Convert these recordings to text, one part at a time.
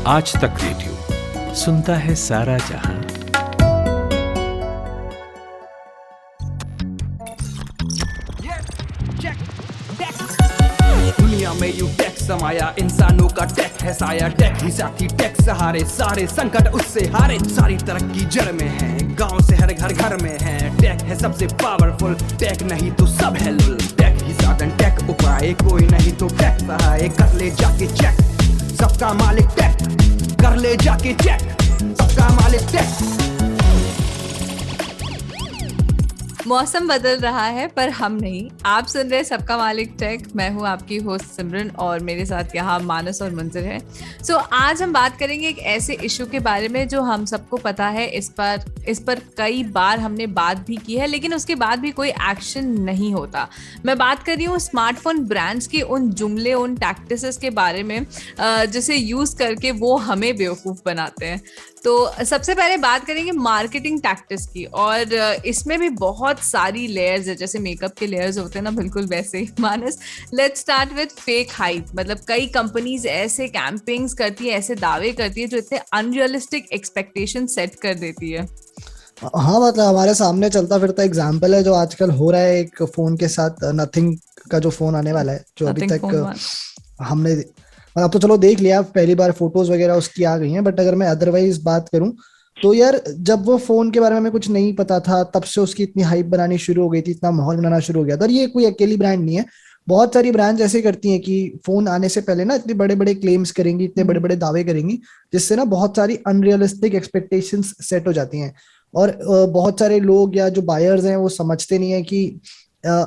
आज तक रेडियो सुनता है सारा जहां। दुनिया में यूं टेक समाया, इंसानों का टेक है साया। टेक ही साथी, टेक सहारे, सारे संकट उससे हारे। सारी तरक्की जड़ में है, गांव से हर घर घर में है। टेक है सबसे पावरफुल, टेक नहीं तो सब है लुल। टेक ही साधन, टेक उपाय, कोई नहीं तो टेक सहाय। कर ले जाके चेक, सबका मालिक टेक। कर ले जाके चेक, सबका मालिक टेक। मौसम बदल रहा है पर हम नहीं। आप सुन रहे सबका मालिक टेक। मैं हूं आपकी होस्ट सिमरन और मेरे साथ यहाँ मानस और मंजिल है। सो आज हम बात करेंगे एक ऐसे इशू के बारे में जो हम सबको पता है। इस पर कई बार हमने बात भी की है, लेकिन उसके बाद भी कोई एक्शन नहीं होता। मैं बात कर रही हूँ स्मार्टफोन ब्रांड्स की उन जुमले, उन टैक्टिसेस के बारे में जिसे यूज करके वो हमें बेवकूफ बनाते हैं। तो सबसे पहले बात करेंगे मार्केटिंग टैक्टिस की, और इसमें भी बहुत सारी लेयर्स है। जैसे मेकअप के लेयर्स होते हैं ना, बिल्कुल वैसे ही। Manas, let's start with fake hype. मतलब कई कंपनीज ऐसे कैंपेन्स करती है, ऐसे दावे करती है जो इतने अनरियलिस्टिक एक्सपेक्टेशन सेट कर देती है। हाँ, मतलब हमारे सामने चलता फिरता एग्जाम्पल है जो आजकल हो रहा है एक फोन के साथ। नथिंग का जो फोन आने वाला है, जो अभी तक हमने अब तो चलो देख लिया, पहली बार फोटोज वगैरह उसकी आ गई हैं। बट अगर मैं अदरवाइज बात करूं तो यार, जब वो फोन के बारे में हमें कुछ नहीं पता था तब से उसकी इतनी हाइप बनानी शुरू हो गई थी, इतना माहौल बनाना शुरू हो गया था। और ये कोई अकेली ब्रांड नहीं है, बहुत सारी ब्रांड्स ऐसे करती हैं कि फोन आने से पहले ना इतने बड़े बड़े क्लेम्स करेंगी, इतने बड़े बड़े दावे करेंगी, जिससे ना बहुत सारी अनरियलिस्टिक एक्सपेक्टेशंस सेट हो जाती हैं। और बहुत सारे लोग या जो बायर्स हैं वो समझते नहीं है कि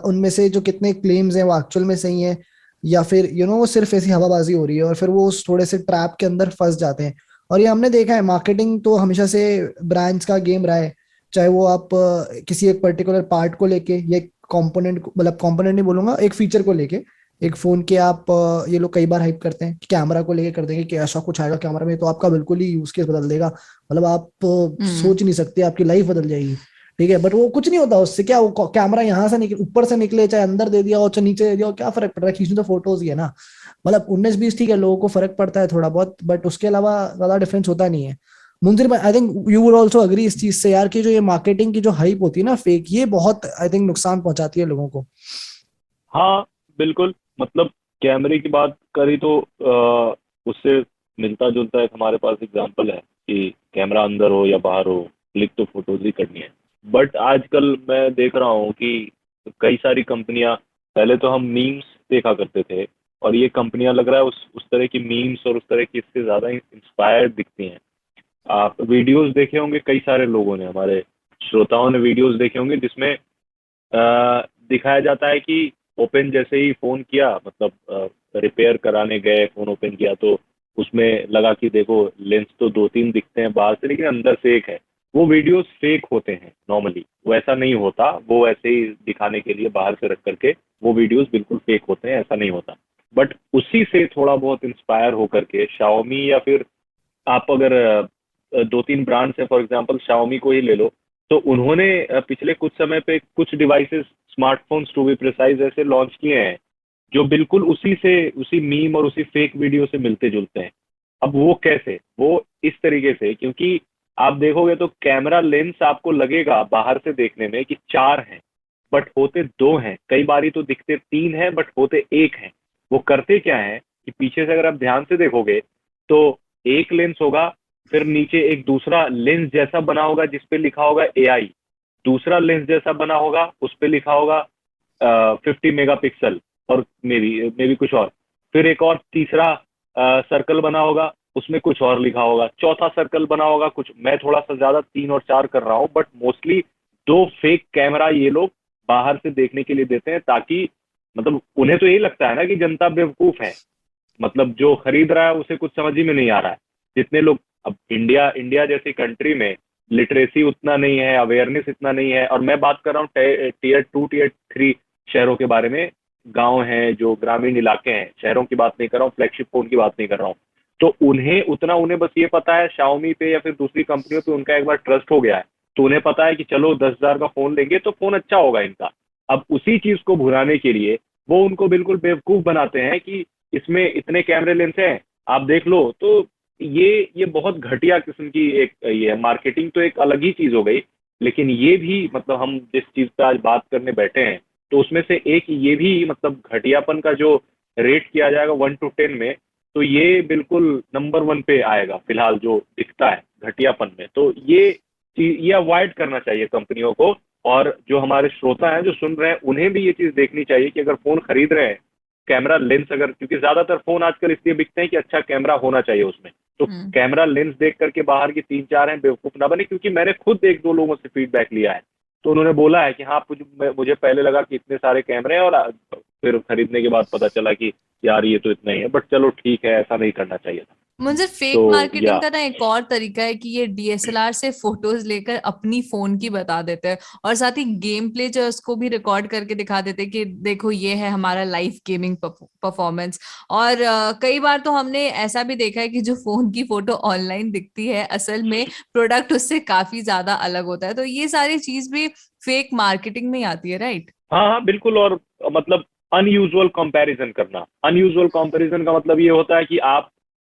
उनमें से जो कितने क्लेम्स हैं वो एक्चुअल में सही है या फिर वो सिर्फ ऐसी हवाबाजी हो रही है। और फिर वो उस थोड़े से ट्रैप के अंदर फंस जाते हैं। और ये हमने देखा है, मार्केटिंग तो हमेशा से ब्रांड्स का गेम रहा है। चाहे वो आप किसी एक पर्टिकुलर पार्ट को लेके या कंपोनेंट, मतलब कंपोनेंट नहीं बोलूंगा, एक फीचर को लेके, एक फोन के आप ये लोग कई बार हाइप करते हैं कि कैमरा को लेके कर देंगे कि ऐसा कुछ आएगा कैमरा में तो आपका बिल्कुल ही यूज केस बदल देगा। मतलब आप सोच नहीं सकते, आपकी लाइफ बदल जाएगी। ठीक है, बट वो कुछ नहीं होता उससे। क्या वो कैमरा यहाँ से निकले, ऊपर से निकले, चाहे अंदर दे दिया हो चाहे नीचे दे दिया हो, क्या फर्क पड़ रहा है? खींचने तो फोटोज ही है ना। मतलब 19-20 ठीक है, लोगों को फर्क पड़ता है थोड़ा बहुत, बट उसके अलावा ज्यादा डिफरेंस होता नहीं है। Munzir, I think you would also agree इस चीज से यार, कि जो ये मार्केटिंग की जो हाइप होती है ना फेक, ये बहुत आई थिंक नुकसान पहुंचाती है लोगों को। हाँ, बिल्कुल। मतलब कैमरे की बात करी तो उससे मिलता जुलता एक हमारे पास एग्जांपल है कि कैमरा अंदर हो या बाहर हो, क्लिक तो फोटोज ही करनी है। बट आजकल मैं देख रहा हूँ कि कई सारी कंपनियां, पहले तो हम मीम्स देखा करते थे और ये कंपनियां लग रहा है उस तरह की मीम्स और उस तरह की इससे ज्यादा इंस्पायर्ड दिखती हैं। आप वीडियोस देखे होंगे, कई सारे लोगों ने, हमारे श्रोताओं ने वीडियोस देखे होंगे जिसमें दिखाया जाता है कि ओपन जैसे ही फोन किया, मतलब रिपेयर कराने गए, फोन ओपन किया तो उसमें लगा कि देखो लेंस तो 2-3 दिखते हैं बाहर से, लेकिन अंदर से एक है। वो वीडियोस फेक होते हैं नॉर्मली, वो ऐसा नहीं होता। वो ऐसे ही दिखाने के लिए बाहर से रख करके वो वीडियोस बिल्कुल फेक होते हैं, ऐसा नहीं होता। बट उसी से थोड़ा बहुत इंस्पायर होकर के शाओमी, या फिर आप अगर 2-3 ब्रांड्स हैं, फॉर एग्जांपल शाओमी को ही ले लो, तो उन्होंने पिछले कुछ समय पे कुछ devices, smartphones to be precise, ऐसे लॉन्च किए हैं जो बिल्कुल उसी मीम और उसी फेक वीडियो से मिलते जुलते हैं। अब वो कैसे? वो इस तरीके से, क्योंकि आप देखोगे तो कैमरा लेंस आपको लगेगा बाहर से देखने में कि 4 हैं, बट होते 2 हैं। कई बारी तो दिखते 3 हैं बट होते 1 हैं। वो करते क्या है कि पीछे से अगर आप ध्यान से देखोगे तो एक लेंस होगा, फिर नीचे एक दूसरा लेंस जैसा बना होगा जिसपे लिखा होगा AI, दूसरा लेंस जैसा बना होगा उस पे लिखा होगा 50 मेगापिक्सल, और मे बी कुछ और, फिर एक और तीसरा सर्कल बना होगा उसमें कुछ और लिखा होगा, चौथा सर्कल बना होगा कुछ, मैं थोड़ा सा ज्यादा 3 और 4 कर रहा हूँ, बट मोस्टली 2 फेक कैमरा ये लोग बाहर से देखने के लिए देते हैं, ताकि मतलब उन्हें तो यही लगता है ना कि जनता बेवकूफ है, मतलब जो खरीद रहा है उसे कुछ समझ ही में नहीं आ रहा है। जितने लोग, अब इंडिया जैसी कंट्री में लिटरेसी उतना नहीं है, अवेयरनेस इतना नहीं है, और मैं बात कर रहा हूँ टीयर 2 टीयर 3 शहरों के बारे में, गांव हैं जो ग्रामीण इलाके हैं, शहरों की बात नहीं कर रहा हूँ, फ्लैगशिप फोन की बात नहीं कर रहा हूँ। तो उन्हें बस ये पता है शाओमी पे या फिर दूसरी कंपनियों पे उनका एक बार ट्रस्ट हो गया है, तो उन्हें पता है कि चलो 10,000 का फोन लेंगे तो फोन अच्छा होगा इनका। अब उसी चीज को भुनाने के लिए वो उनको बिल्कुल बेवकूफ बनाते हैं कि इसमें इतने कैमरे लेंस हैं, आप देख लो, तो ये बहुत घटिया किस्म की एक ये है। मार्केटिंग तो एक अलग ही चीज हो गई, लेकिन ये भी मतलब हम जिस चीज पे आज बात करने बैठे हैं तो उसमें से एक ये भी मतलब घटियापन का जो रेट किया जाएगा 1 to 10 में, तो ये बिल्कुल नंबर 1 पे आएगा फिलहाल जो दिखता है घटियापन में। तो ये अवॉइड करना चाहिए कंपनियों को, और जो हमारे श्रोता हैं जो सुन रहे हैं उन्हें भी ये चीज देखनी चाहिए कि अगर फोन खरीद रहे हैं, कैमरा लेंस अगर, क्योंकि ज्यादातर फोन आजकल इसलिए बिकते हैं कि अच्छा कैमरा होना चाहिए उसमें, तो कैमरा लेंस देख करके बाहर की 3-4 हैं बेवकूफ ना बने। क्योंकि मैंने खुद 1-2 लोगों से फीडबैक लिया है, तो उन्होंने बोला है कि हाँ मुझे पहले लगा कि इतने सारे कैमरे हैं, और फिर खरीदने के बाद पता चला कि यार ये तो इतना ही है, बट चलो ठीक है, ऐसा नहीं करना चाहिए था। मुझे फेक तो मार्केटिंग का ना एक और तरीका है कि ये डीएसएलआर से फोटोज लेकर अपनी फोन की बता देते हैं, और साथ ही गेम प्ले जो है उसको भी रिकॉर्ड करके दिखा देते हैं कि देखो ये है हमारा लाइव गेमिंग परफॉर्मेंस। और कई बार तो हमने ऐसा भी देखा है कि जो फोन की फोटो ऑनलाइन दिखती है असल में प्रोडक्ट उससे काफी ज्यादा अलग होता है। तो ये सारी चीज भी फेक मार्केटिंग में ही आती है, राइट? हाँ हाँ बिल्कुल। और मतलब अनयूजुअल कंपैरिजन करना, अनयूजुअल कंपैरिजन का मतलब ये होता है कि आप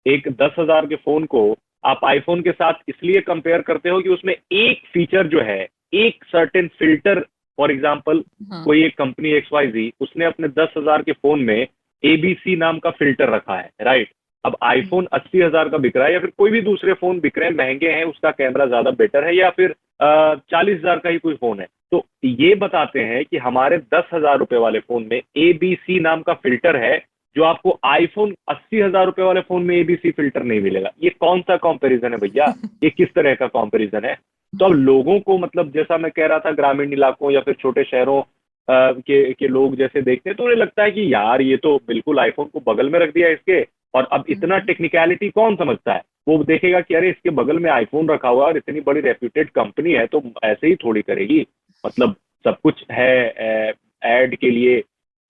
एक 10,000 के फोन को आप आईफोन के साथ इसलिए कंपेयर करते हो कि उसमें एक फीचर जो है, एक सर्टेन फिल्टर, फॉर एग्जांपल कोई एक कंपनी XYZ उसने अपने 10,000 के फोन में ABC नाम का फिल्टर रखा है, राइट? अब आईफोन 80,000 का बिक रहा है, या फिर कोई भी दूसरे फोन बिक रहे हैं, महंगे हैं, उसका कैमरा ज्यादा बेटर है, या फिर 40,000 का ही कोई फोन है, तो ये बताते हैं कि हमारे 10,000 रुपए वाले फोन में ABC नाम का फिल्टर है, जो आपको आईफोन 80,000 रुपए वाले फोन में ABC फिल्टर नहीं मिलेगा। ये कौन सा कंपैरिजन है भैया? ये किस तरह का कंपैरिजन है? तो अब लोगों को, मतलब जैसा मैं कह रहा था, ग्रामीण इलाकों या फिर छोटे शहरों के लोग जैसे देखते हैं तो उन्हें लगता है कि यार ये तो बिल्कुल आईफोन को बगल में रख दिया इसके, और अब इतना टेक्निकलिटी कौन समझता है? वो देखेगा कि अरे इसके बगल में आईफोन रखा हुआ और इतनी बड़ी रेप्यूटेड कंपनी है तो ऐसे ही थोड़ी करेगी। मतलब सब कुछ है, एड के लिए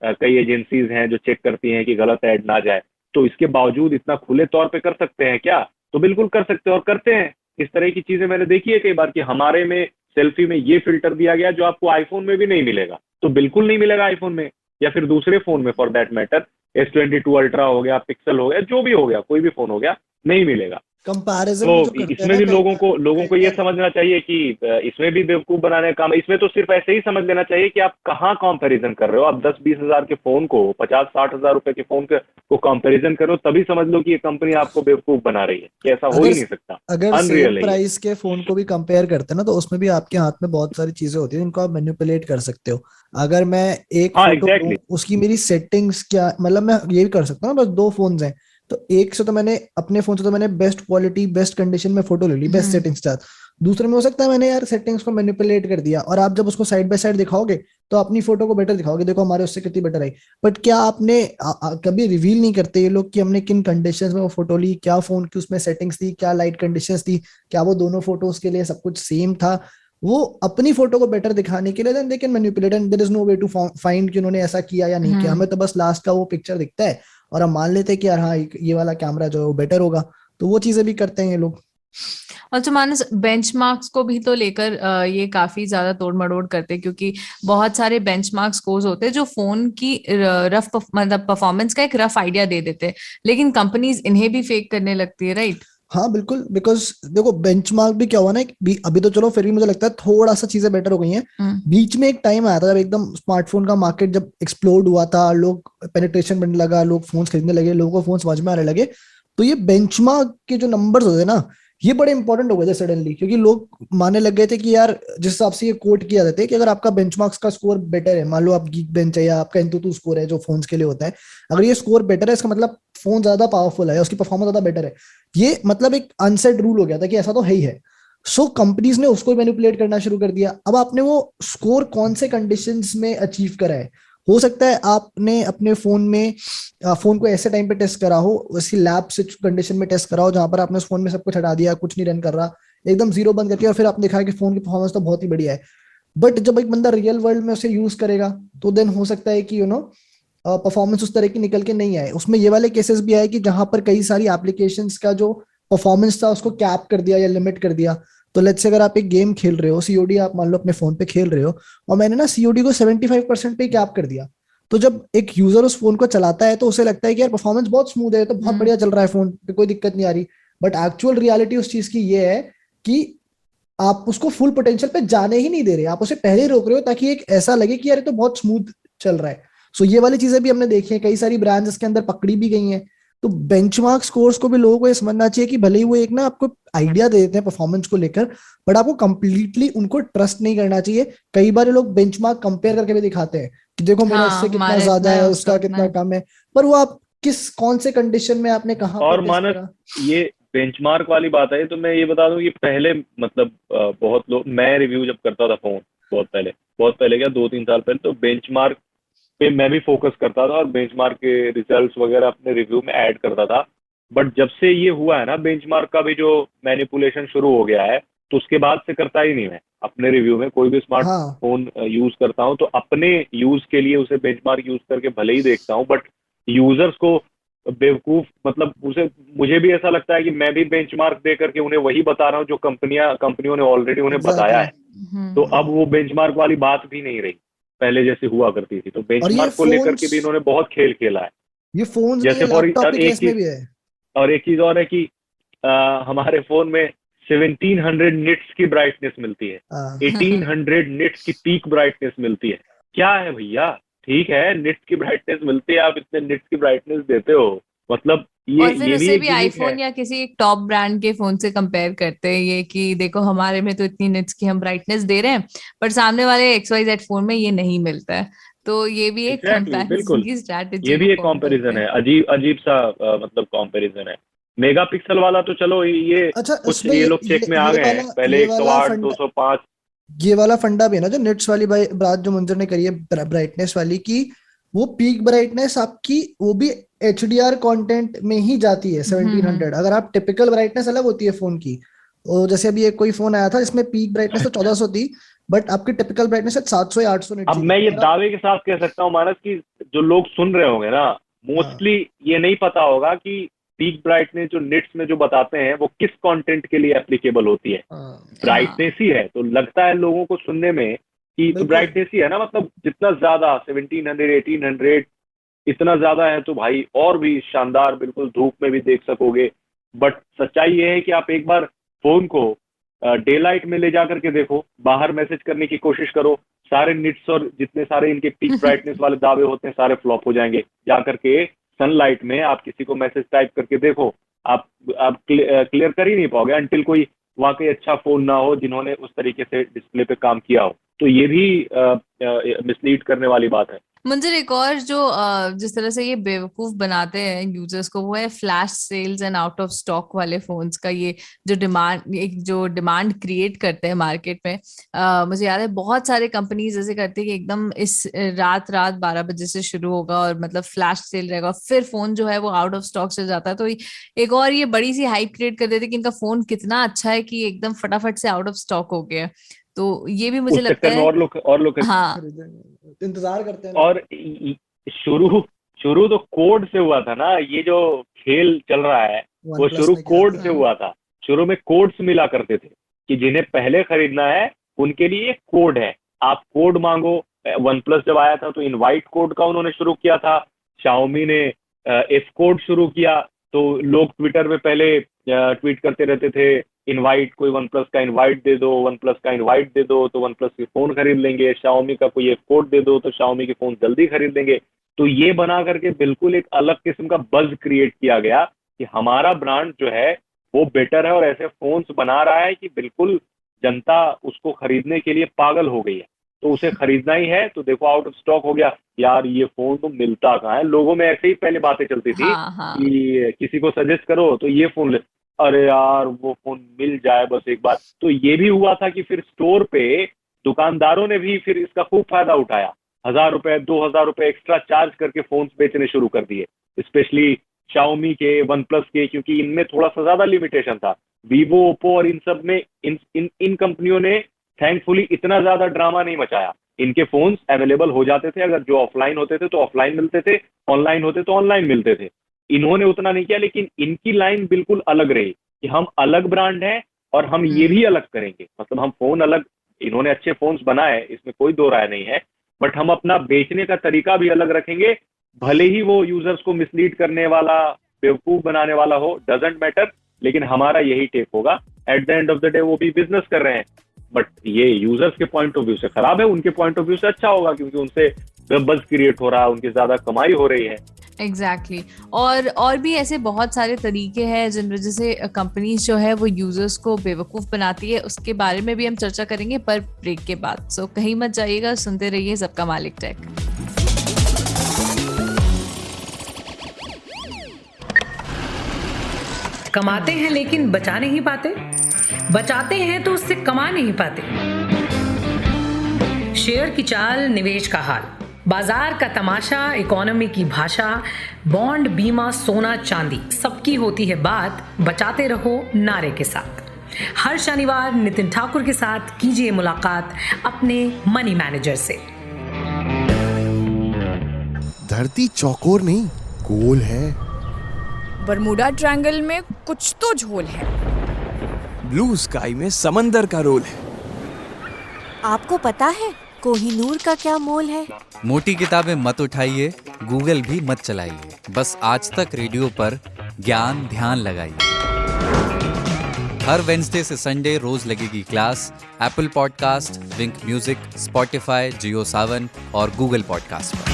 कई एजेंसीज हैं जो चेक करती हैं कि गलत ऐड ना जाए, तो इसके बावजूद इतना खुले तौर पे कर सकते हैं क्या? तो बिल्कुल कर सकते हैं और करते हैं। इस तरह की चीजें मैंने देखी है कई बार कि हमारे में सेल्फी में ये फिल्टर दिया गया जो आपको आईफोन में भी नहीं मिलेगा, तो बिल्कुल नहीं मिलेगा आईफोन में, या फिर दूसरे फोन में for that matter, S22 ultra हो गया, पिक्सल हो गया, जो भी हो गया, कोई भी फोन हो गया, नहीं मिलेगा। कंपैरिजन तो इसमें भी लोगों को ये समझना चाहिए कि इसमें भी बेवकूफ बनाने का काम, इसमें तो सिर्फ ऐसे ही समझ लेना चाहिए कि आप कहाँ कंपैरिजन कर रहे हो। आप 10-20 हजार के फोन को 50-60 हजार रुपए के फोन को कंपैरिजन करो, तभी समझ लो कि ये कंपनी आपको बेवकूफ बना रही है, कि ऐसा हो ही नहीं सकता। अगर सेम प्राइस के फोन को भी कंपेयर करते हैं ना, तो उसमें भी आपके हाथ में बहुत सारी चीजें होती है जिनको आप मैनिपुलेट कर सकते हो। अगर मैं एक फोटो उसकी मेरी सेटिंग्स क्या, मतलब मैं ये भी कर सकता हूँ, बस 2 फोन्स हैं, तो एक से तो मैंने अपने फोन से तो मैंने बेस्ट क्वालिटी बेस्ट कंडीशन में फोटो ले ली बेस्ट सेटिंग्स के साथ, दूसरे में हो सकता है मैंने यार सेटिंग्स को मैनिपुलेट कर दिया, और आप जब उसको साइड बाय साइड दिखाओगे तो अपनी फोटो को बेटर दिखाओगे, देखो हमारे उससे कितनी बेटर आई। बट क्या आपने कभी रिवील नहीं करते ये लोग कि हमने किन कंडीशंस में वो फोटो ली, क्या फोन की उसमें सेटिंग्स थी, क्या लाइट कंडीशंस थी, क्या वो दोनों फोटोज के लिए सब कुछ सेम था? वो अपनी फोटो को बेटर दिखाने के लिए then they can manipulate, and there is no way to find कि उन्होंने ऐसा किया या नहीं किया। हमें तो बस लास्ट का वो पिक्चर दिखता है और हम मान लेते हैं कि यार हाँ ये वाला कैमरा जो है वो बेटर होगा, तो वो चीजें भी करते हैं ये लोग। और जो मानस बेंचमार्क्स को भी तो लेकर ये काफी ज्यादा तोड़ मड़ोड़ करते हैं, क्योंकि बहुत सारे बेंचमार्क स्कोर्स होते हैं जो फोन की रफ मतलब परफॉर्मेंस का एक रफ आइडिया दे देते हैं, लेकिन कंपनीज इन्हें भी फेक करने लगती है, राइट? हाँ बिल्कुल, बिकॉज देखो बेंचमार्क भी क्या हुआ ना, अभी तो चलो फिर भी मुझे लगता है थोड़ा सा चीजें बेटर हो गई हैं। बीच में एक टाइम आया था जब एकदम स्मार्टफोन का मार्केट जब एक्सप्लोड हुआ था, लोग पेनिट्रेशन बनने लगा, लोग फोन खरीदने लगे, लोगों को फोन समझ में आने लगे, तो ये बेंचमार्क के जो नंबर्स होते हैं ना ये बड़े इंपॉर्टेंट हो गए थे सडनली, क्योंकि लोग मानने लग गए थे कि यार जिस हिसाब से ये कोट किया जाता है कि अगर आपका बेंचमार्क्स का स्कोर बेटर है, मान लो आप गीक बेंच है या आपका एंटूटू स्कोर है जो फोन्स के लिए होता है, अगर ये स्कोर बेटर है इसका मतलब फोन ज्यादा पावरफुल है, उसकी परफॉर्मेंस ज्यादा बेटर है। ये मतलब एक अनसेट रूल हो गया था कि ऐसा तो है ही है। सो कंपनीज ने उसको मैनिपुलेट करना शुरू कर दिया। अब आपने वो स्कोर कौन से कंडीशंस में अचीव करा है, हो सकता है आपने अपने फोन में फोन को ऐसे टाइम पे टेस्ट करा हो, उसी लैब से कंडीशन में टेस्ट करा हो जहां पर आपने उस फोन में सब कुछ हटा दिया, कुछ नहीं रन कर रहा, एकदम जीरो बंद करके, और फिर आपने देखा कि फोन की परफॉर्मेंस तो बहुत ही बढ़िया है। बट जब एक बंदा रियल वर्ल्ड में उसे यूज करेगा तो देन हो सकता है कि परफॉर्मेंस उस तरह की निकल के नहीं आए। उसमें ये वाले केसेस भी आए कि जहां पर कई सारी एप्लीकेशंस का जो परफॉर्मेंस था उसको कैप कर दिया या लिमिट कर दिया। तो लेट्स से अगर आप एक गेम खेल रहे हो, सीओडी आप मान लो अपने फोन पे खेल रहे हो, और मैंने ना सीओडी को 75% पे कैप कर दिया, तो जब एक यूजर उस फोन को चलाता है तो उसे लगता है कि यार परफॉर्मेंस बहुत स्मूथ है, तो बहुत बढ़िया चल रहा है फोन पे, कोई दिक्कत नहीं आ रही। बट एक्चुअल रियलिटी उस चीज की ये है कि आप उसको फुल पोटेंशियल पे जाने ही नहीं दे रहे, आप उसे पहले ही रोक रहे हो ताकि एक ऐसा लगे कि यार ये तो बहुत स्मूथ चल रहा है। सो ये वाली चीजें भी हमने देखी है, कई सारी ब्रांड्स इसके अंदर पकड़ी भी गई हैं। तो बेंचमार्क स्कोर्स को भी लोगों को ये समझना चाहिए कि भले ही वो एक ना आपको आइडिया दे देते हैं परफॉर्मेंस को लेकर, बट आपको कंप्लीटली उनको ट्रस्ट नहीं करना चाहिए। कई बार ये लोग बेंचमार्क कंपेयर करके भी दिखाते हैं कि देखो मेरा इससे कितना हमारे ज्यादा इतना है, है, उसका कितना कम है, पर वो आप कौन से कंडीशन में आपने कहाँ और पर टेस्ट मानस, करा? ये बेंचमार्क वाली बात है तो मैं ये बता दूं कि पहले मतलब बहुत लोग, मैं रिव्यू जब करता था फोन बहुत पहले क्या 2-3 साल पहले, तो बेंचमार्क पे मैं भी फोकस करता था और बेंचमार्क के रिजल्ट्स वगैरह अपने रिव्यू में ऐड करता था। बट जब से ये हुआ है ना बेंचमार्क का भी जो मैनिपुलेशन शुरू हो गया है, तो उसके बाद से करता ही नहीं मैं अपने रिव्यू में। कोई भी हाँ स्मार्टफोन यूज करता हूँ तो अपने यूज के लिए उसे बेंचमार्क यूज करके भले ही देखता हूँ, बट यूजर्स को बेवकूफ मतलब उसे, मुझे भी ऐसा लगता है कि मैं भी बेंचमार्क दे करके उन्हें वही बता रहा हूँ जो कंपनियों ने ऑलरेडी उन्हें बताया एग्जैक्टली। है। तो अब वो बेंचमार्क वाली बात भी नहीं रही पहले जैसे हुआ करती थी। तो और ये बेंचमार्क को लेकर फोन्स के भी इन्होंने बहुत खेल खेला है। ये फोन्स नहीं है, जैसे लैपटॉप और के एक केस में चीज भी है। और एक चीज और है कि हमारे फोन में 1700 निट्स की ब्राइटनेस मिलती है, हाँ 1800 निट्स की पीक ब्राइटनेस मिलती है। क्या है भैया, ठीक है निट्स की ब्राइटनेस मिलती है, आप इतने निट्स की ब्राइटनेस देते हो, मतलब और फिर ये भी उसे एक भी गिमिक है। आईफोन या किसी एक टॉप ब्रांड के फोन से कंपेयर करते हैं, ये कि देखो हमारे में तो इतनी निट्स की हम ब्राइटनेस दे रहे हैं, पर सामने वाले XYZ फोन में ये नहीं मिलता है। तो ये भी एक एग्जैक्टली कंपैरिजन बिल्कुल, की स्ट्रैटेजी ये वो भी एक फॉलो करते कंपैरिजन हैं। है, अजीब अजीब सा मतलब कंपैरिजन है। मेगापिक्सल वाला तो चलो ये अच्छा, कुछ इसमें ये लोग चेक में आ गए हैं, पहले ये वाला 108 फंडा 205। ये वाला फंडा भी है ना जो नेट्स वाली बात जो मंजर ने करी है, ब्राइटनेस वाली की, वो पीक ब्राइटनेस आपकी वो भी HDR कंटेंट में ही जाती है हम्म। 1700। अगर आप टिपिकल ब्राइटनेस अलग होती है फोन की, और जैसे अभी एक कोई फोन आया था जिसमें पीक ब्राइटनेस तो 1400 थी, बट आपकी टिपिकल ब्राइटनेस 700 या 800 निट अब थी। मैं ये अगर आप दावे के साथ कह सकता हूँ मानस कि जो लोग सुन रहे होंगे ना, हाँ मोस्टली ये नहीं पता होगा कि पीक ब्राइटनेस जो निट्स में जो बताते हैं वो किस कंटेंट के लिए एप्लीकेबल होती है। हाँ हाँ ब्राइटनेस ही है तो लगता है लोगों को सुनने में कि तो बिल्कुल। ब्राइटनेस ही है ना, मतलब जितना ज्यादा 1700 1800 इतना ज्यादा है तो भाई और भी शानदार, बिल्कुल धूप में भी देख सकोगे। बट सच्चाई ये है कि आप एक बार फोन को डे लाइट में ले जा करके देखो, बाहर मैसेज करने की कोशिश करो, सारे निट्स और जितने सारे इनके पीक ब्राइटनेस वाले दावे होते हैं सारे फ्लॉप हो जाएंगे। जा करके सनलाइट में आप किसी को मैसेज टाइप करके देखो, आप क्लियर कर ही नहीं पाओगे अनटिल कोई वाकई अच्छा फोन ना हो जिन्होंने उस तरीके से डिस्प्ले पे काम किया हो। तो ये भी मिसलीड करने वाली बात है। मुझे एक और जो जिस तरह से ये बेवकूफ बनाते हैं यूजर्स को, वो है flash sales and out of stock वाले फोन्स का। ये जो डिमांड क्रिएट करते हैं मार्केट में। मुझे याद है बहुत सारे कंपनीज ऐसे करती है कि एकदम इस रात रात 12 बजे से शुरू होगा और मतलब फ्लैश सेल रहेगा, फिर फोन जो है वो आउट ऑफ स्टॉक से जाता है। तो एक और ये बड़ी सी हाइप क्रिएट कर देते हैं कि इनका फोन कितना अच्छा है कि एकदम फटाफट से आउट ऑफ स्टॉक हो गया। तो ये भी मुझे उस लगता चक्कर में है। और लोग हाँ खरीदेंगे, इंतजार करते हैं लोग। और शुरू शुरू तो कोड से हुआ था ना, ये जो खेल चल रहा है वन वो प्लस शुरू ने किया कोड था। से हुआ था। शुरू में कोड्स मिला करते थे कि जिन्हें पहले खरीदना है उनके लिए एक कोड है, आप कोड मांगो। वन प्लस जब आया था तो इनवाइट कोड का उन्होंने शुरू किया था, शाओमी ने एफ कोड शुरू किया। तो लोग ट्विटर पे पहले ट्वीट करते रहते थे, इनवाइट, कोई वन प्लस का इनवाइट दे दो, वन प्लस का इनवाइट दे दो तो वन प्लस के फोन खरीद लेंगे, शाओमी का कोई एक कोड दे दो तो शाओमी के फोन जल्दी खरीद लेंगे। तो ये बना करके बिल्कुल एक अलग किस्म का बज क्रिएट किया गया कि हमारा ब्रांड जो है वो बेटर है और ऐसे फोन्स बना रहा है कि बिल्कुल जनता उसको खरीदने के लिए पागल हो गई है। तो उसे खरीदना ही है तो देखो आउट ऑफ स्टॉक हो गया, यार ये फोन तो मिलता कहाँ है। लोगों में ऐसे ही पहले बातें चलती थी हाँ हाँ। कि किसी को सजेस्ट करो तो ये फोन ले, अरे यार वो फोन मिल जाए बस एक बार। तो ये भी हुआ था कि फिर स्टोर पे दुकानदारों ने भी फिर इसका खूब फायदा उठाया, 1000 रुपए 2000 रुपए एक्स्ट्रा चार्ज करके फोन बेचने शुरू कर दिए, स्पेशली शाओमी के, वन प्लस के, क्योंकि इनमें थोड़ा सा ज्यादा लिमिटेशन था। वीवो, ओप्पो और इन सब में इन कंपनियों ने थैंकफुली इतना ज्यादा ड्रामा नहीं मचाया। इनके फोन्स अवेलेबल हो जाते थे, अगर जो ऑफलाइन होते थे तो ऑफलाइन मिलते थे, ऑनलाइन होते तो ऑनलाइन मिलते थे। इन्होंने उतना नहीं किया, लेकिन इनकी लाइन बिल्कुल अलग रही कि हम अलग ब्रांड हैं और हम ये भी अलग करेंगे। मतलब हम फोन अलग, इन्होंने अच्छे फोन्स बनाए, इसमें कोई दो राय नहीं है, बट हम अपना बेचने का तरीका भी अलग रखेंगे। भले ही वो यूजर्स को मिसलीड करने वाला, बेवकूफ बनाने वाला हो, डजेंट मैटर, लेकिन हमारा यही टेक होगा। At the end of the day वो भी बिजनेस कर रहे हैं, बट ये यूजर्स के पॉइंट ऑफ व्यू से खराब है, उनके पॉइंट ऑफ व्यू से अच्छा होगा, क्योंकि उनसे बज़ क्रिएट हो रहा है, उनकी ज्यादा कमाई हो रही है। एग्जैक्टली और भी ऐसे बहुत सारे तरीके हैं जिन वजह से कंपनीज जो है वो यूजर्स को बेवकूफ बनाती है, उसके बारे में भी हम चर्चा करेंगे पर ब्रेक के बाद। सो कहीं मत जाइएगा, सुनते रहिए सबका मालिक टेक। कमाते हैं लेकिन बचा नहीं पाते, बचाते हैं तो उससे कमा नहीं पाते। शेयर की चाल, निवेश का हाल, बाजार का तमाशा, इकोनॉमी की भाषा, बॉन्ड, बीमा, सोना, चांदी, सबकी होती है बात, बचाते रहो नारे के साथ। हर शनिवार नितिन ठाकुर के साथ कीजिए मुलाकात अपने मनी मैनेजर से। धरती चौकोर नहीं, गोल है। बरमूडा ट्रायंगल में कुछ तो झोल है। ब्लू स्काई में समंदर का रोल है। आपको पता है कोहिनूर का क्या मोल है? मोटी किताबें मत उठाइए, गूगल भी मत चलाइए, बस आज तक रेडियो पर ज्ञान ध्यान लगाइए। हर वेडनेसडे से संडे रोज लगेगी क्लास एप्पल पॉडकास्ट, विंक म्यूजिक, स्पॉटिफाई, जियो सावन और गूगल पॉडकास्ट पर।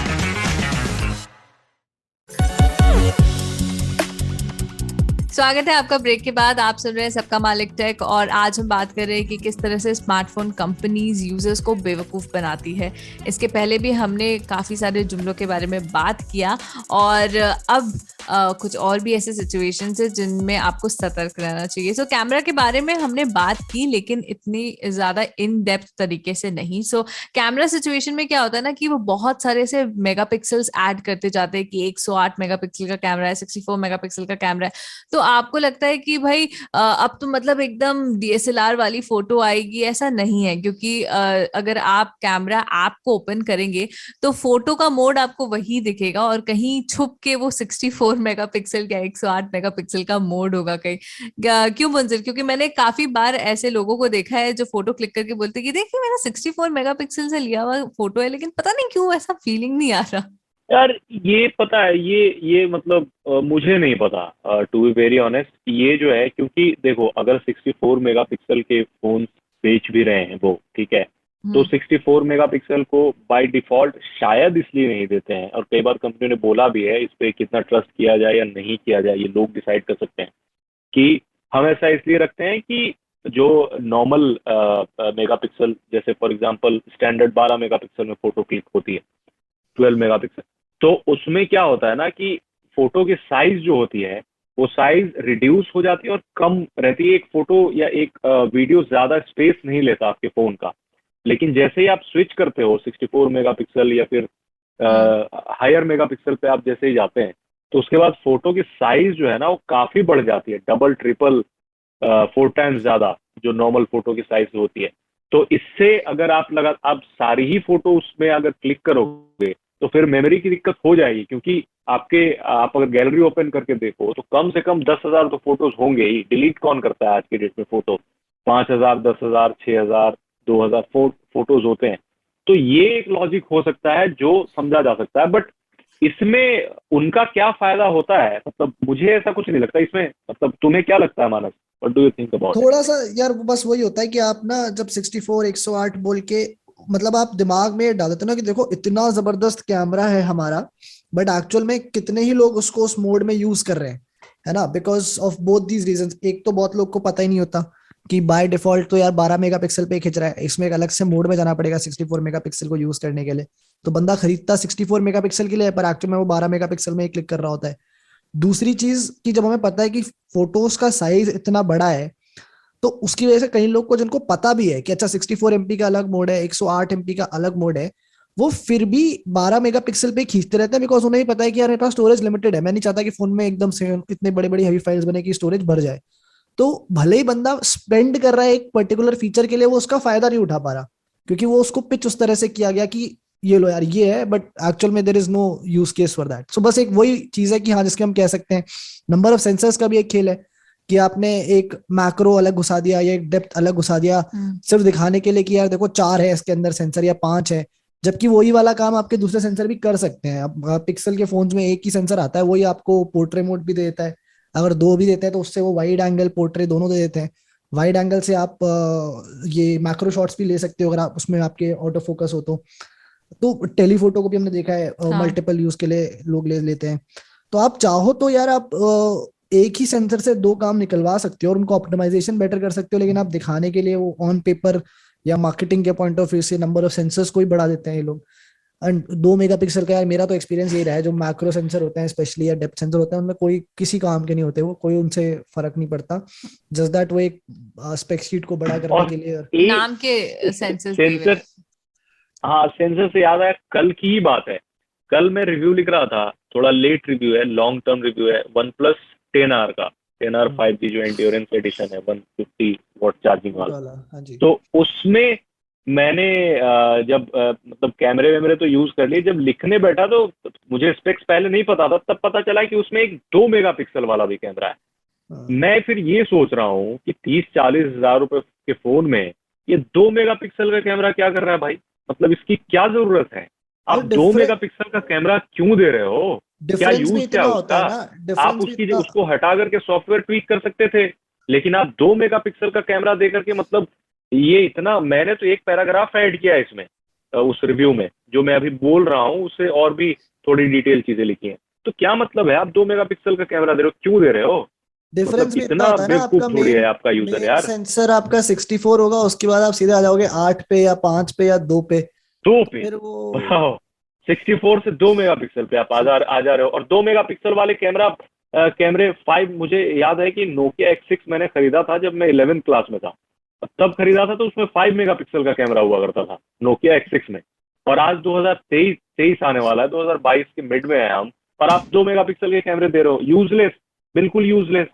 स्वागत है आपका ब्रेक के बाद। आप सुन रहे हैं सबका मालिक टेक और आज हम बात कर रहे हैं कि किस तरह से स्मार्टफोन कंपनीज यूजर्स को बेवकूफ़ बनाती है। इसके पहले भी हमने काफ़ी सारे जुमलों के बारे में बात किया और अब कुछ और भी ऐसे सिचुएशंस है जिनमें आपको सतर्क रहना चाहिए। सो कैमरा के बारे में हमने बात की लेकिन इतनी ज़्यादा इन डेप्थ तरीके से नहीं। सो कैमरा सिचुएशन में क्या होता है ना कि वो बहुत सारे से मेगापिक्सल्स ऐड करते जाते हैं कि 108 मेगापिक्सल का कैमरा है, 64 मेगापिक्सल का कैमरा है, तो आपको लगता है कि भाई अब तो मतलब एकदम DSLR वाली फोटो आएगी। ऐसा नहीं है, क्योंकि अगर आप कैमरा ऐप को ओपन करेंगे तो फोटो का मोड आपको वही दिखेगा और कहीं छुप के वो 64 मेगापिक्सल या 108 मेगापिक्सल का मोड होगा कहीं। क्यों मंजिल? क्योंकि मैंने काफी बार ऐसे लोगों को देखा है जो फोटो क्लिक करके बोलते कि देखिए मेरा 64 मेगापिक्सल से लिया हुआ फोटो है, लेकिन पता नहीं क्यों ऐसा फीलिंग नहीं आ रहा। यार ये पता है, ये मतलब मुझे नहीं पता, टू बी वेरी ऑनेस्ट। ये जो है, क्योंकि देखो अगर 64 मेगापिक्सल के फोन बेच भी रहे हैं वो, ठीक है, तो 64 मेगापिक्सल को बाय डिफॉल्ट शायद इसलिए नहीं देते हैं, और कई बार कंपनी ने बोला भी है इस पे कितना ट्रस्ट किया जाए या नहीं किया जाए ये लोग डिसाइड कर सकते हैं, कि हम ऐसा इसलिए रखते हैं कि जो नॉर्मल मेगापिक्सल, जैसे फॉर एग्जांपल स्टैंडर्ड 12 मेगापिक्सल में फोटो क्लिक होती है, 12 मेगापिक्सल, तो उसमें क्या होता है ना कि फोटो की साइज जो होती है वो साइज रिड्यूस हो जाती है और कम रहती है। एक फोटो या एक वीडियो ज्यादा स्पेस नहीं लेता आपके फोन का, लेकिन जैसे ही आप स्विच करते हो 64 मेगापिक्सल या फिर हायर मेगापिक्सल पे आप जैसे ही जाते हैं, तो उसके बाद फोटो की साइज जो है ना वो काफी बढ़ जाती है, डबल ट्रिपल 4 टाइम्स ज्यादा जो नॉर्मल फोटो की साइज होती है। तो इससे अगर आप सारी ही फोटो उसमें अगर क्लिक करोगे तो फिर मेमोरी की दिक्कत हो जाएगी, क्योंकि आप अगर गैलरी ओपन करके देखो तो कम से कम 10,000 तो फोटोज होंगे ही। डिलीट कौन करता है आज के डेट में फोटो? 5,000, 10,000, 6,000, 2,000 फोटोज होते हैं। तो ये एक लॉजिक हो सकता है जो समझा जा सकता है, बट इसमें उनका क्या फायदा होता है? मतलब मुझे ऐसा कुछ नहीं लगता इसमें। मतलब तुम्हें क्या लगता है मानस? What do you think about it? थोड़ा सा यार बस वही होता है कि आप ना जब 64 108 बोल के मतलब आप दिमाग में डाल देते ना कि देखो इतना जबरदस्त कैमरा है हमारा, बट एक्चुअल में कितने ही लोग उसको उस मोड में यूज कर रहे हैं, है ना? Because of both these reasons. एक तो बहुत लोग को पता ही नहीं होता कि बाय डिफॉल्ट तो यार 12 मेगापिक्सल पे खिंच रहा है, इसमें एक अलग से मोड में जाना पड़ेगा 64 मेगापिक्सल को यूज करने के लिए। तो बंदा खरीदता 64 मेगापिक्सल के लिए, पर एक्चुअल में वो 12 मेगापिक्सल में ही क्लिक कर रहा होता है। दूसरी चीज कि जब हमें पता है कि फोटोज का साइज इतना बड़ा है, तो उसकी वजह से कई लोग को जिनको पता भी है कि अच्छा 64 MP का अलग मोड है, 108 MP का अलग मोड है, वो फिर भी 12 मेगापिक्सल पे खींचते रहते हैं, बिकॉज उन्हें पता है कि यार मेरे पास स्टोरेज लिमिटेड है, मैं नहीं चाहता कि फोन में एकदम से इतने बड़े बड़ी हैवी फाइल्स बने कि स्टोरेज भर जाए। तो भले ही बंदा स्पेंड कर रहा है एक पर्टिकुलर फीचर के लिए, वो उसका फायदा नहीं उठा पा रहा, क्योंकि वो उसको पिच उस तरह से किया गया कि ये लो यार ये है, बट एक्चुअल में there is no use case for that. So बस एक वही चीज है कि हाँ, जिसके हम कह सकते हैं नंबर ऑफ सेंसर्स का भी एक खेल है कि आपने एक मैक्रो अलग घुसा दिया या एक डेप्थ अलग घुसा दिया सिर्फ दिखाने के लिए कि यार देखो 4 है इसके अंदर सेंसर या 5 है, जबकि वही वाला काम आपके दूसरे सेंसर भी कर सकते हैं। अब पिक्सल के फोन्स में एक ही सेंसर आता है, वही आपको पोर्ट्रेट मोड भी देता है, अगर 2 भी देते हैं तो उससे वो वाइड एंगल पोर्ट्रेट दोनों दे देते हैं। वाइड एंगल से आप ये मैक्रो शॉट्स भी ले सकते हो अगर आप उसमें आपके ऑटो फोकस हो तो टेलीफोटो को भी हमने देखा है हाँ। मल्टीपल यूज के लिए लोग ले लेते हैं। तो आप चाहो तो यार आप एक ही सेंसर से 2 काम निकलवा सकते हो और उनको ऑप्टिमाइजेशन बेटर कर सकते हो, लेकिन आप दिखाने के लिए वो ऑन पेपर या मार्केटिंग के पॉइंट ऑफ व्यू से नंबर ऑफ सेंसर्स को ही बढ़ा देते हैं ये लोग। एंड 2 मेगापिक्सल का यार मेरा तो एक्सपीरियंस यही रहा है, जो मैक्रो सेंसर होते हैं स्पेशली या डेप्थ सेंसर होते हैं उनमें कोई किसी काम के नहीं होते, वो कोई उनसे फर्क नहीं पड़ता, जस्ट दैट वो एक स्पेक शीट को बड़ा करने के लिए नाम के सेंसर। हाँ, सेंसर से याद आया, कल की ही बात है, कल मैं रिव्यू लिख रहा था, थोड़ा लेट रिव्यू है, लॉन्ग टर्म रिव्यू है OnePlus 10R का, 10R 5G जो एंड्योरेंस एडिशन है 150 वॉट चार्जिंग वाला। हाँ जी। तो उसमें मैंने जब मतलब कैमरे वैमरे तो यूज कर लिए, जब लिखने बैठा तो मुझे स्पेक्स पहले नहीं पता था, तब पता चला कि उसमें एक 2 मेगापिक्सल वाला भी कैमरा है। मैं फिर ये सोच रहा हूँ कि 30-40 हजार रुपए के फोन में ये 2 मेगापिक्सल का कैमरा क्या कर रहा है भाई, मतलब इसकी क्या जरूरत है? आप 2 मेगापिक्सल का कैमरा क्यों दे रहे हो? क्या यूज क्या उसका? आप उसको हटा करके सॉफ्टवेयर ट्वीक कर सकते थे, लेकिन आप 2 मेगापिक्सल का कैमरा दे करके, मतलब ये इतना, मैंने तो एक पैराग्राफ ऐड किया है इसमें उस रिव्यू में, जो मैं अभी बोल रहा हूँ उससे और भी थोड़ी डिटेल चीजें लिखी हैं। तो क्या मतलब है आप 2 मेगापिक्सल का कैमरा दे रहे हो, क्यों दे रहे हो? डिफरेंस मतलब इतना बेवकूफ थोड़ी है आपका यूजर यार। सेंसर आपका 64 होगा, उसके बाद आप सीधे आ जाओगे 8 पे या 5 पे या 2 पे। 2 पे 64 से 2 मेगापिक्सल पे आप आ जा रहे हो। और 2 मेगापिक्सल वाले कैमरे 5, मुझे याद है कि Nokia X6 मैंने खरीदा था जब मैं 11th क्लास में था, तब खरीदा था, तो उसमें 5 मेगापिक्सल का कैमरा हुआ करता था Nokia X6 में। और आज 2023 आने वाला है, 2022 के मिड में है हम, और आप 2 मेगापिक्सल के कैमरे दे रहे हो, यूजलेस, बिल्कुल यूजलेस,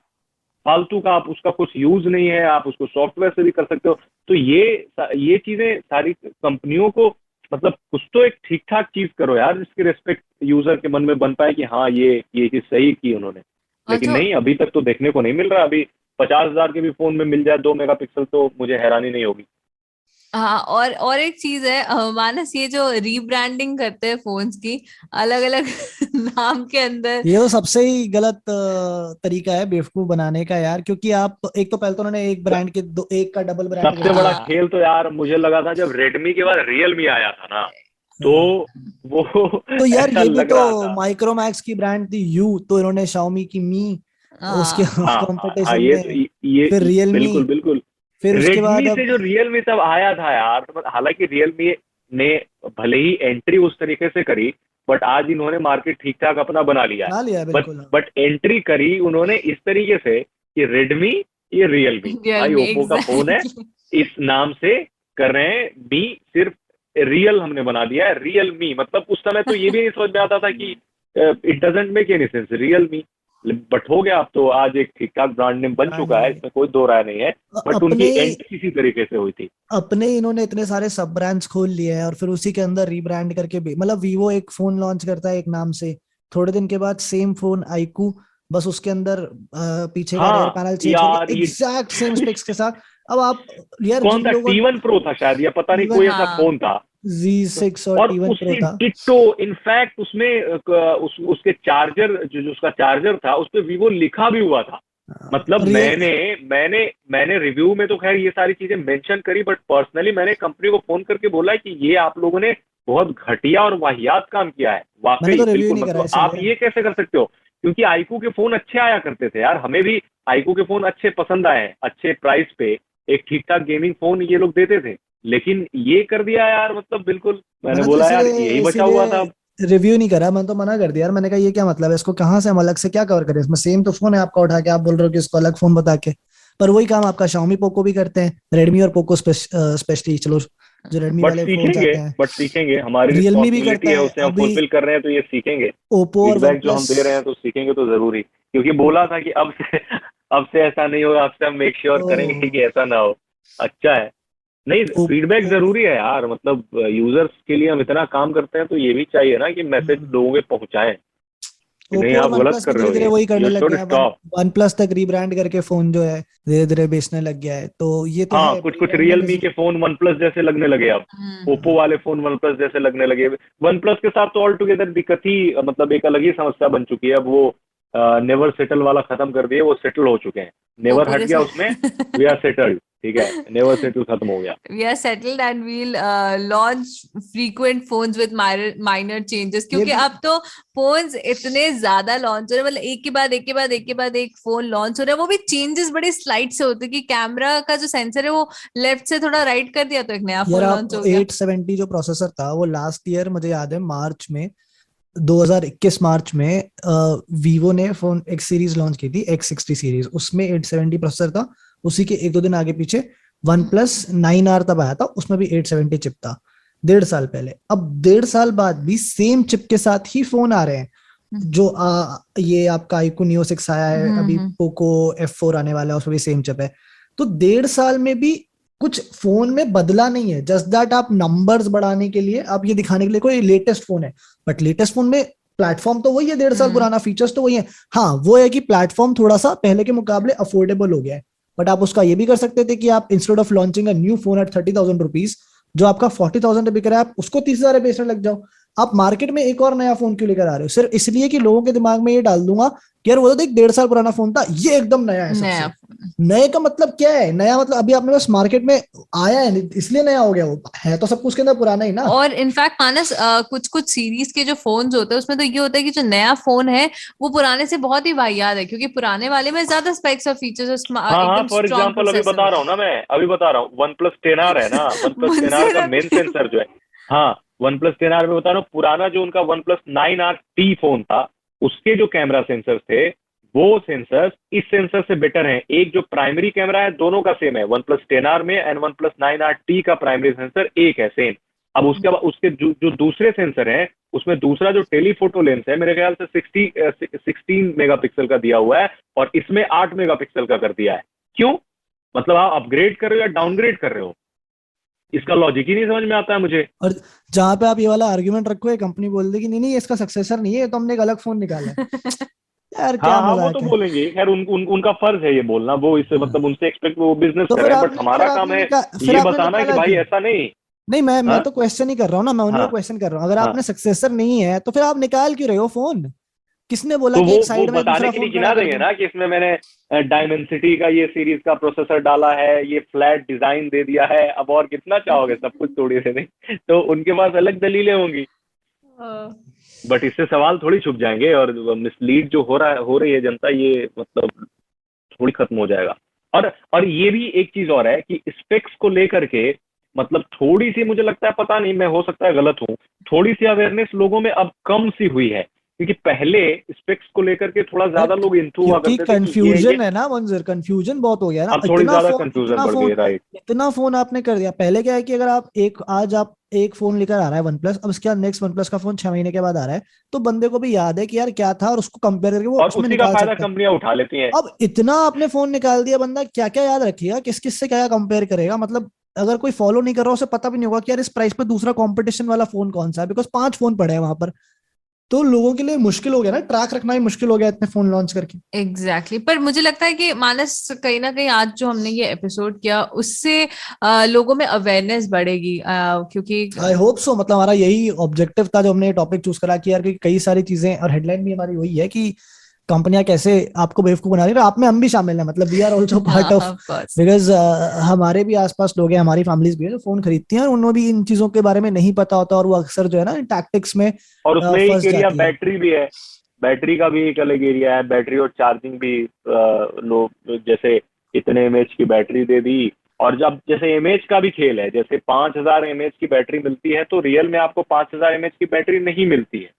फालतू का, आप उसका कुछ यूज नहीं है, आप उसको सॉफ्टवेयर से भी कर सकते हो। तो ये चीजें सारी कंपनियों को, मतलब कुछ तो एक ठीक ठाक चीज करो यार, जिसकी रिस्पेक्ट यूजर के मन में बन पाए कि हाँ ये चीज सही की उन्होंने। लेकिन नहीं, अभी तक तो देखने को नहीं मिल रहा। अभी 50,000 के भी फोन में मिल जाए 2 मेगापिक्सल तो मुझे हैरानी नहीं होगी। हाँ, और एक चीज है मानस, ये जो रीब्रांडिंग करते हैं फोन्स की अलग अलग नाम के अंदर, ये तो सबसे ही गलत तरीका है बेवकूफ बनाने का यार, क्योंकि आप एक तो पहले तो उन्होंने एक ब्रांड के एक का डबल ब्रांड। सबसे बड़ा खेल तो यार मुझे लगा था जब रेडमी के बाद रियलमी आया था ना, तो वो तो यार ये भी तो माइक्रोमैक्स की ब्रांड थी यू, तो इन्होंने शाओमी की मी उसके कॉम्पिटिशन में, फिर रियलमी, बिल्कुल फिर उसके बाद से जो रियलमी तब आया था यार, हालांकि रियलमी ने भले ही एंट्री उस तरीके से करी, बट आज इन्होंने मार्केट ठीक ठाक अपना बना लिया है। बट एंट्री करी उन्होंने इस तरीके से कि रेडमी, ये रियलमी, भाई ओप्पो का फोन है, इस नाम से कर रहे हैं, मी सिर्फ रियल हमने बना दिया है, रियलमी। मतलब उस समय तो ये भी नहीं समझ में आता था कि it doesn't make any sense, Realme, but हो गया अब तो, आज एक ठीक ठाक ब्रांड नेम बन चुका है, इसमें कोई दो राय नहीं है। बट उनकी एंट्री इसी तरीके से हुई थी। अपने इन्होंने इतने सारे सब ब्रांड्स खोल लिए हैं और फिर उसी के अंदर रीब्रांड करके भी, मतलब वीवो एक फोन लॉन्च करता है एक नाम से, थोड़े दिन के बाद सेम फोन आईकू, बस उसके अंदर पीछे का रियर पैनल चेंज करके एग्जैक्ट सेम स्पेक्स के साथ। अब आप यार कौन था, T1 Pro था शायद, या पता नहीं कोई ऐसा फोन था, Z6 और T1 Pro था। डिट्टो, इनफैक्ट उसमें उसके चार्जर, जो उसका चार्जर था उस पे वीवो लिखा भी हुआ था। मतलब मैंने रिव्यू में तो खैर ये सारी चीजें मेंशन करी, बट पर्सनली मैंने कंपनी को फोन करके बोला कि ये आप लोगों ने बहुत घटिया और वाहियात काम किया है वाकई। बिल्कुल, मतलब आप ये कैसे कर सकते हो? क्योंकि आईकू के फोन अच्छे आया करते थे यार, हमें भी आईकू के फोन अच्छे पसंद आए, अच्छे प्राइस पे एक ठीक ठाक गेमिंग फोन ये लोग देते थे, लेकिन ये कर दिया यार, मतलब बिल्कुल। मैंने बोला यार यही बचा हुआ था। रिव्यू नहीं करा, मैं तो मना कर दिया यार, मैंने कहा ये क्या मतलब है, इसको कहाँ से हम अलग से क्या कवर करें, इसमें सेम तो फोन है आपका उठा के आप बोल रहे हो कि इसको अलग फोन बता के। पर वही काम आपका Xiaomi पोको भी करते हैं, रेडमी और पोको स्पेशली, चलो जो रेडमी वाले फोन आते हैं, बट सीखेंगे, हमारी रियलमी भी करता है, उसे हम फुलफिल कर रहे हैं, तो ये सीखेंगे। ओप्पो और फीडबैक जो हम दे रहे हैं तो सीखेंगे तो जरूरी, क्योंकि बोला था कि अब से ऐसा नहीं होगा, अब से हम मेक श्योर करेंगे कि ऐसा ना हो। अच्छा है, नहीं फीडबैक जरूरी है यार, मतलब यूजर्स के लिए हम इतना काम करते हैं तो ये भी चाहिए ना कि मैसेज लोगों के पहुंचाएं। नहीं, आप गलत कर रहे हो, वही करने लग गया है। OnePlus तक रीब्रांड करके फोन जो है धीरे धीरे बेचने लग गया है, तो ये तो हाँ, कुछ रियलमी के फोन OnePlus जैसे लगने लगे, अब ओप्पो वाले फोन OnePlus जैसे लगने लगे। OnePlus के साथ तो ऑल टुगेदर दिक्कत ही, मतलब एक अलग ही समस्या बन चुकी है। अब वो नेवर सेटल वाला खत्म कर दिए, वो सेटल हो चुके हैं। नेवर हट गया उसमें, वी आर सेटल्ड, ठीक है, नेवर सेटल खत्म हो गया। We are settled and we'll launch frequent phones with minor changes, क्योंकि अब तो फोन्स इतने ज्यादा लॉन्च हो रहे हैं, मतलब एक के बाद एक के बाद एक के बाद एक फोन लॉन्च हो रहा है, वो भी चेंजेस बड़े स्लाइड से होते हैं कि कैमरा का जो सेंसर है वो लेफ्ट से थोड़ा राइट कर दिया तो एक नया फोन लॉन्च हो गया। 870 जो प्रोसेसर था वो लास्ट ईयर मुझे याद है मार्च में 2021 मार्च में वीवो ने फोन एक सीरीज लॉन्च की थी, X60 सीरीज, उसमें 870 प्रोसेसर था। उसी के 1-2 दिन आगे पीछे OnePlus 9R तब आया था, उसमें भी 870 चिप था 1.5 साल पहले। अब 1.5 साल बाद भी सेम चिप के साथ ही फोन आ रहे हैं, जो ये आपका iQOO Neo 6 आया है, अभी पोको F4 आने वाला है, उसमें भी सेम चिप है। तो 1.5 साल में भी कुछ फोन में बदला नहीं है, जस्ट दैट आप नंबर्स बढ़ाने के लिए, आप ये दिखाने के लिए कोई लेटेस्ट फोन है, बट लेटेस्ट फोन में प्लेटफॉर्म तो वही है, 1.5 साल पुराना, फीचर्स तो वही है। हाँ, वो है कि प्लेटफॉर्म थोड़ा सा पहले के मुकाबले अफोर्डेबल हो गया है, बट आप उसका ये भी कर सकते थे कि आप instead of launching a new phone at 30,000 rupees, जो आपका 40,000 बिक रहा है, आप उसको 30,000 बेचने लग जाओ। आप मार्केट में एक और नया फोन क्यों लेकर आ रहे हो? सिर्फ इसलिए कि लोगों के दिमाग में ये डाल दूंगा कि यार वो तो देख 1.5 साल पुराना फोन था, ये एकदम नया है सबसे। नए का मतलब क्या है? नया मतलब अभी आपने बस मार्केट में आया है इसलिए नया हो गया, वो है तो सब कुछ के अंदर पुराना ही ना। और इनफैक्ट मानस, कुछ कुछ सीरीज के जो फोन्स होते हैं उसमें तो ये होता है कि जो नया फोन है वो पुराने से बहुत ही वाहियात है, क्योंकि पुराने वाले में ज्यादा स्पेक्स और फीचर्स। हाँ, फॉर एग्जाम्पल अभी बता रहा हूँ ना, मैं अभी बता रहा हूँ, OnePlus 10R है ना, OnePlus 10R का मेन सेंसर जो है, हाँ, OnePlus 10R में बता रहा हूँ, पुराना जो उनका OnePlus 9RT फोन था, उसके जो कैमरा सेंसर थे, वो सेंसर्स इस सेंसर से बेटर हैं। एक जो प्राइमरी कैमरा है दोनों का सेम है, OnePlus 10R में एंड OnePlus 9RT का प्राइमरी सेंसर एक है, सेम। अब उसके बाद उसके जो दूसरे सेंसर हैं, उसमें दूसरा जो टेलीफोटो लेंस है, मेरे ख्याल से 16 मेगापिक्सल का दिया हुआ है, और इसमें 8 मेगापिक्सल का कर दिया है। क्यों? मतलब आप अपग्रेड कर रहे हो या डाउनग्रेड कर रहे हो? इसका लॉजिक ही नहीं समझ में आता है मुझे। और जहां पे आप ये वाला आर्गुमेंट रखो, ये कंपनी बोल दे कि नहीं नहीं इसका सक्सेसर नहीं है, तो हमने एक अलग फोन निकाला है। यार क्या हाँ, वो मजाक तो है। बोलेंगे, खैर उनका फर्ज है ये बोलना, वो इससे मतलब उनसे एक्सपेक्ट, वो बिजनेस तो कर फिर रहे हैं, बट आपने हमारा काम है ये बताना कि भाई ऐसा नहीं। नहीं, मैं हाँ? तो क्वेश्चन ही कर रहा हूँ ना, मैं उन्हीं को हाँ, क्वेश्चन कर रहा हूँ। अगर हाँ, आपने सक्सेसर नहीं है तो फिर आप निकाल क्यों रहे हो फोन? किसने बोला तो कि एक वो साइड में बताने दूसरा के लिए फोन खड़ा गिना कर देंगे दूं? ना कि इसमें मैंने डायमेंसिटी का ये सीरीज का प्रोसेसर डाला है, ये फ्लैट डिजाइन दे दिया है, अब और कितना चाहोगे, सब कुछ थोड़ी से नहीं। तो उनके पास अलग दलीलें होंगी, बट इससे सवाल थोड़ी छुप जाएंगे, और मिसलीड जो हो रही है जनता, ये मतलब थोड़ी खत्म हो जाएगा। और ये भी एक चीज और है कि स्पेक्स को लेकर के मतलब थोड़ी सी, मुझे लगता है, पता नहीं, मैं हो सकता है गलत हूँ, थोड़ी सी अवेयरनेस लोगों में अब कम सी हुई है, क्योंकि पहले स्पेक्स को लेकर के थोड़ा ज्यादा लोग इंथू हुआ क्योंकि करते थे कि कंफ्यूजन है ना मंजर, कंफ्यूजन बहुत हो गया ना। अब थोड़ी ज्यादा कंफ्यूजन बढ़ गई, राइट। इतना फोन आपने कर दिया। पहले क्या है कि अगर आज आप एक फोन लेकर आ रहा है OnePlus, अब इसके बाद नेक्स्ट OnePlus का फोन 6 महीने के बाद आ रहा है, तो बंदे को भी याद है कि यार क्या था, और उसको कंपेयर करके वो और उसमें उसी का निकाल फायदा सकता है। कंपनियां उठा लेती हैं। अब इतना आपने फोन निकाल दिया, बंदा क्या क्या याद रखेगा, किस किस से क्या कंपेयर करेगा? मतलब अगर कोई फॉलो नहीं कर रहा, उसे पता भी नहीं होगा कि यार इस प्राइस पे दूसरा कंपटीशन वाला फोन कौन सा है, बिकॉज 5 फोन पड़े हैं वहां पर। तो लोगों के लिए मुश्किल हो गया ना, ट्रैक रखना ही मुश्किल हो गया इतने फोन लॉन्च करके। एग्जैक्टली पर मुझे लगता है कि मानस, कहीं ना कहीं आज जो हमने ये एपिसोड किया उससे लोगों में अवेयरनेस बढ़ेगी, क्योंकि आई होप सो। मतलब हमारा यही ऑब्जेक्टिव था जो हमने ये टॉपिक चूज करा कि यार कई सारी चीजें, और हेडलाइन भी हमारी वही है कि कंपनियां कैसे आपको बेवकूफ बना रही है, और आप में हम भी शामिल हैं। मतलब we are also part of, because हमारे भी आसपास लोग हैं, हमारी फैमिलीज भी है जो फोन खरीदती हैं, और उन्हें भी इन चीजों के बारे में नहीं पता होता, और वो अक्सर जो है ना टैक्टिक्स में और उसमें एक फंस एरिया जाती है। बैटरी भी है, बैटरी का भी एक अलग एरिया है, बैटरी और चार्जिंग भी। लोग जैसे इतने mAh की बैटरी दे दी, और जब जैसे mAh का भी खेल है, जैसे 5000 mAh की बैटरी मिलती है, तो रियल में आपको 5000 mAh की बैटरी नहीं मिलती है।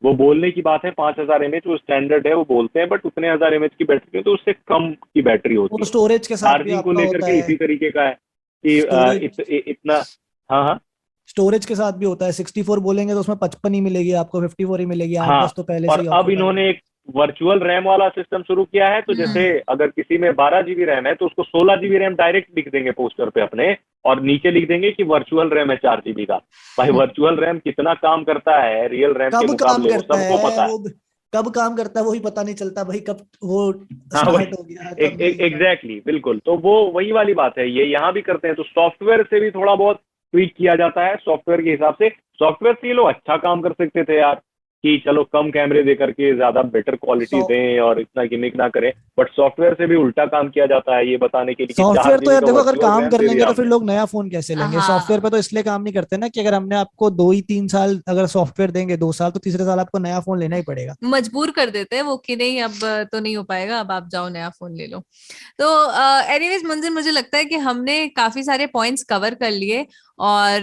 वो बोलने की बात है 5000 mAh, वो स्टैंडर्ड है, वो बोलते हैं, बट उतने 1000 mAh की बैटरी तो उससे कम की बैटरी होती है। स्टोरेज के साथ भी चार्जिंग को आपका लेकर होता के है, इसी तरीके का है कि इतना। हाँ, हाँ, स्टोरेज के साथ भी होता है। 64 बोलेंगे तो उसमें 55 ही मिलेगी आपको, 54 ही मिलेगी, 8-10 तो पहले और से ही अब इन्होंने एक वर्चुअल रैम वाला सिस्टम शुरू किया है, तो जैसे अगर किसी में 12 GB रैम है, तो उसको 16 GB रैम डायरेक्ट लिख देंगे पोस्टर पे अपने, और नीचे लिख देंगे कि वर्चुअल रैम है 4 GB का। भाई वर्चुअल रैम कितना काम करता है रियल रैम के मुकाबले, वो सबको पता है। कब काम करता है वो ही पता नहीं चलता भाई, कब वो हाँ, स्टार्ट हो गया है। एग्जैक्टली, बिल्कुल। तो वो वही वाली बात है, ये यहाँ भी करते हैं। तो सॉफ्टवेयर से भी थोड़ा बहुत ट्वीक किया जाता है, सॉफ्टवेयर के हिसाब से। सॉफ्टवेयर से ये लोग अच्छा काम कर सकते थे यार, कि चलो कम कैमरे दे करके ज्यादा बेटर क्वालिटी दें और इतना गिमिक ना करें, बट सॉफ्टवेयर से भी उल्टा काम किया जाता है ये बताने के लिए। सॉफ्टवेयर तो यार देखो, अगर काम कर लेंगे तो फिर लोग नया फोन कैसे लेंगे? सॉफ्टवेयर पे तो इसलिए काम नहीं करते ना कि अगर हमने आपको 2-3 साल अगर सॉफ्टवेयर देंगे, 2 साल, तो तीसरे साल आपको नया फोन लेना ही पड़ेगा। मजबूर कर देते हैं वो कि नहीं अब तो नहीं हो पाएगा, अब आप जाओ नया फोन ले लो। तो एनीवेज मुंजिर, मुझे लगता है कि हमने काफी सारे पॉइंट्स कवर कर लिए और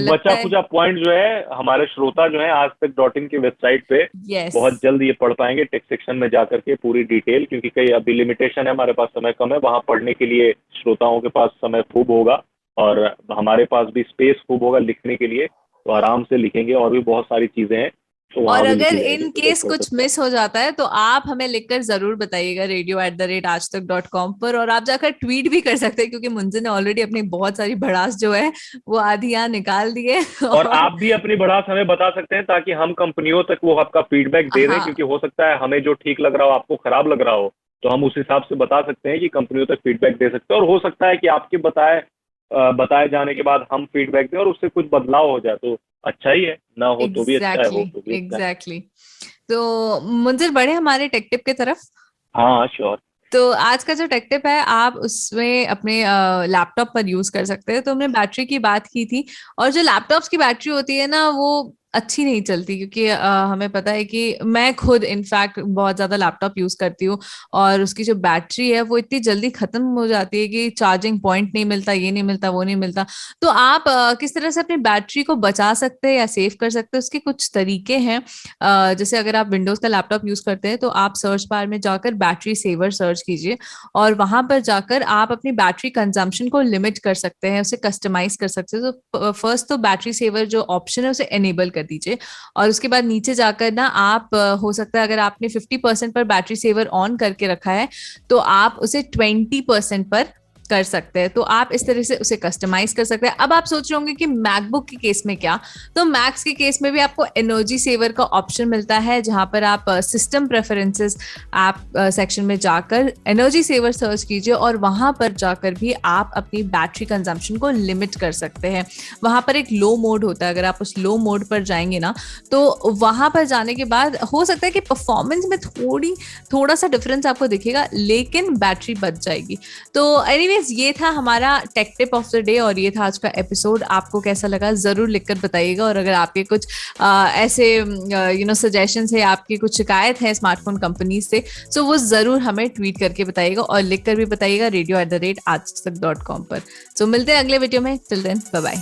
बचा कुछ पॉइंट जो है हमारे श्रोता जो है आजतक.in की वेबसाइट पे बहुत जल्द ये पढ़ पाएंगे टेक्स्ट सेक्शन में जाकर के पूरी डिटेल, क्योंकि कई अभी लिमिटेशन है, हमारे पास समय कम है, वहां पढ़ने के लिए श्रोताओं के पास समय खूब होगा और हमारे पास भी स्पेस खूब होगा लिखने के लिए, तो आराम से लिखेंगे और भी बहुत सारी चीजें हैं। और अगर इन केस कुछ मिस हो जाता है तो आप हमें लिखकर जरूर बताइएगा radio@aajtak.com पर, और आप जाकर ट्वीट भी कर सकते हैं क्योंकि मुंजिर ने ऑलरेडी अपनी बहुत सारी भड़ास जो है वो आधी यहाँ निकाल दी है। और आप भी अपनी भड़ास हमें बता सकते हैं ताकि हम कंपनियों तक वो आपका फीडबैक दे दें, क्योंकि हो सकता है हमें जो ठीक लग रहा हो आपको खराब लग रहा हो, तो हम उस हिसाब से बता सकते हैं कि कंपनियों तक फीडबैक दे सकते हैं। और हो सकता है कि आपके बताए जाने के बाद हम फीडबैक दें और उससे कुछ बदलाव हो जाए तो अच्छा ही है, ना हो तो भी अच्छा है, हो तो भी एग्जैक्टली। तो मुंजिर बढ़े हमारे टेक टिप की तरफ। हाँ श्योर। तो आज का जो टेक टिप है आप उसमें अपने लैपटॉप पर यूज कर सकते हैं। तो हमने बैटरी की बात की थी, और जो लैपटॉप्स की बैटरी होती है ना वो अच्छी नहीं चलती, क्योंकि हमें पता है कि मैं खुद इनफैक्ट बहुत ज्यादा लैपटॉप यूज करती हूँ और उसकी जो बैटरी है वो इतनी जल्दी खत्म हो जाती है कि चार्जिंग पॉइंट नहीं मिलता, ये नहीं मिलता, वो नहीं मिलता। तो आप किस तरह से अपनी बैटरी को बचा सकते हैं या सेव कर सकते हैं, उसके कुछ तरीके हैं। जैसे अगर आप विंडोज का लैपटॉप यूज करते हैं तो आप सर्च बार में जाकर बैटरी सेवर सर्च कीजिए और वहां पर जाकर आप अपनी बैटरी कंजम्पशन को लिमिट कर सकते हैं, उसे कस्टमाइज कर सकते हैं। तो फर्स्ट तो बैटरी सेवर जो ऑप्शन है उसे एनेबल कर दीजिए और उसके बाद नीचे जाकर ना आप हो सकता है अगर आपने 50% पर बैटरी सेवर ऑन करके रखा है तो आप उसे 20% पर कर सकते हैं। तो आप इस तरह से उसे कस्टमाइज कर सकते हैं। अब आप सोच रहे होंगे कि मैकबुक के केस में क्या, तो मैक्स के केस में भी आपको एनर्जी सेवर का ऑप्शन मिलता है, जहां पर आप सिस्टम प्रेफरेंसेस ऐप सेक्शन में जाकर एनर्जी सेवर सर्च कीजिए और वहां पर जाकर भी आप अपनी बैटरी कंजम्पशन को लिमिट कर सकते हैं। वहां पर एक लो मोड होता है, अगर आप उस लो मोड पर जाएंगे ना तो वहां पर जाने के बाद हो सकता है कि परफॉर्मेंस में थोड़ा सा डिफरेंस आपको दिखेगा, लेकिन बैटरी बच जाएगी। तो एनीवे ये था हमारा take tip of the day और ये था आज का एपिसोड। आपको कैसा लगा जरूर लिखकर बताइएगा, और अगर आपके कुछ ऐसे सजेशंस है, आपकी कुछ शिकायत है स्मार्टफोन कंपनी से, तो वो जरूर हमें ट्वीट करके बताइएगा और लिखकर भी बताइएगा radio@aajtak.com पर। तो मिलते हैं अगले वीडियो में, टिल देन बाय बाय।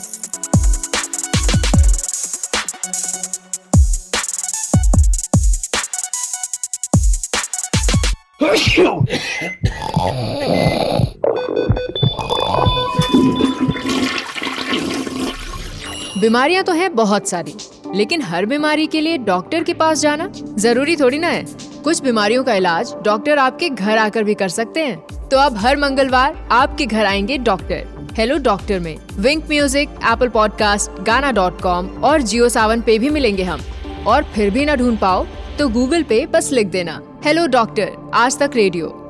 बीमारियां तो हैं बहुत सारी, लेकिन हर बीमारी के लिए डॉक्टर के पास जाना जरूरी थोड़ी ना है। कुछ बीमारियों का इलाज डॉक्टर आपके घर आकर भी कर सकते हैं। तो अब हर मंगलवार आपके घर आएंगे डॉक्टर। हेलो डॉक्टर में विंक म्यूजिक, एप्पल पॉडकास्ट, गाना.com और जियो सावन पे भी मिलेंगे हम। और फिर भी ना ढूंढ पाओ तो गूगल पे बस लिख देना हेलो डॉक्टर आज तक रेडियो।